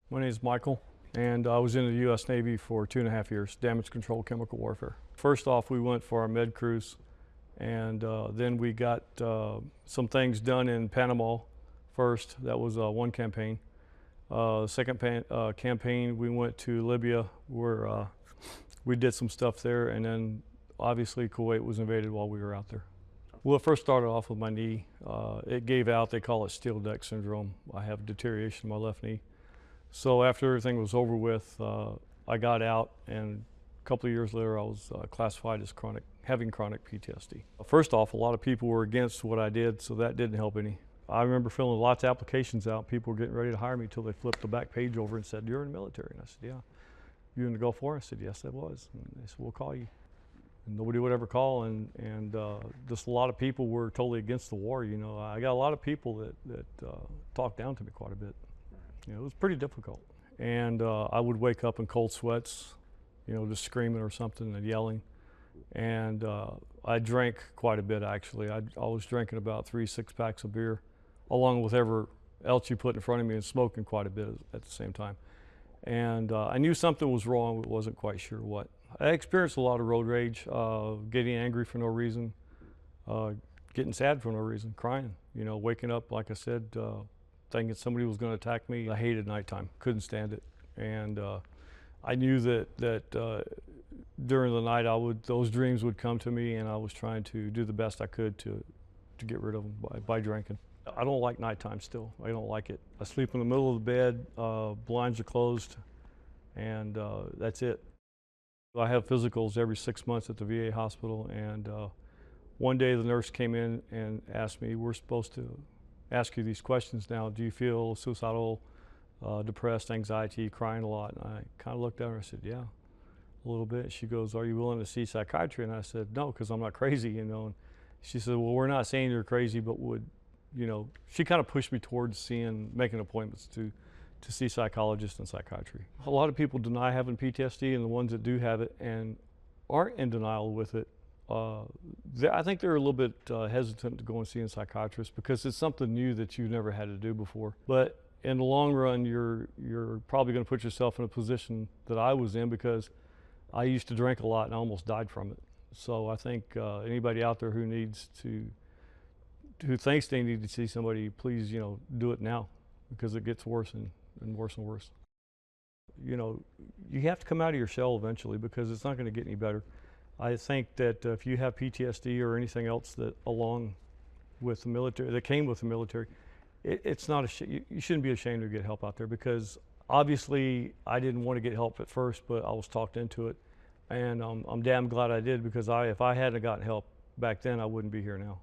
My name is Michael, and I was in the U.S. Navy for 2.5 years, damage control, chemical warfare. First off, we went for our med cruise, and then we got some things done in Panama first. That was one campaign. Second campaign, we went to Libya, where we did some stuff there, and then obviously Kuwait was invaded while we were out there. Well, it first started off with my knee. It gave out. They call it steel deck syndrome. I have deterioration in my left knee. So after everything was over with, I got out, and a couple of years later I was classified as having chronic PTSD. First off, a lot of people were against what I did, so that didn't help any. I remember filling lots of applications out. People were getting ready to hire me until they flipped the back page over and said, "You're in the military." And I said, "Yeah." "You in the Gulf War?" I said, "Yes, I was." And they said, "We'll call you." And nobody would ever call, and just a lot of people were totally against the war. You know, I got a lot of people that talked down to me quite a bit. You know, it was pretty difficult. And I would wake up in cold sweats, you know, just screaming or something and yelling. And I drank quite a bit, actually. I was drinking about 3 6-packs of beer, along with whatever else you put in front of me, and smoking quite a bit at the same time. And I knew something was wrong, but wasn't quite sure what. I experienced a lot of road rage, getting angry for no reason, getting sad for no reason, crying, you know, waking up, like I said, thinking somebody was going to attack me. I hated nighttime, couldn't stand it. And I knew that during the night those dreams would come to me, and I was trying to do the best I could to get rid of them by drinking. I don't like nighttime still. I don't like it. I sleep in the middle of the bed, blinds are closed, and that's it. I have physicals every 6 months at the VA hospital, and one day the nurse came in and asked me, "We're supposed to ask you these questions now. Do you feel suicidal, depressed, anxiety, crying a lot?" And I kind of looked at her and I said, "Yeah, a little bit." She goes, "Are you willing to see psychiatry?" And I said, "No, because I'm not crazy, you know." And she said, "Well, we're not saying you're crazy, but you know," she kind of pushed me towards making appointments to see psychologists and psychiatry. A lot of people deny having PTSD, and the ones that do have it and aren't in denial with it, I think they're a little bit hesitant to go and see a psychiatrist because it's something new that you've never had to do before. But in the long run, you're probably going to put yourself in a position that I was in, because I used to drink a lot and I almost died from it. So I think anybody out there who thinks they need to see somebody, please, you know, do it now, because it gets worse and worse and worse. You know, you have to come out of your shell eventually, because it's not going to get any better. I think that if you have PTSD or anything else that along with the military, that came with the military, it's not you shouldn't be ashamed to get help out there, because obviously I didn't want to get help at first, but I was talked into it, and I'm damn glad I did, because if I hadn't gotten help back then, I wouldn't be here now.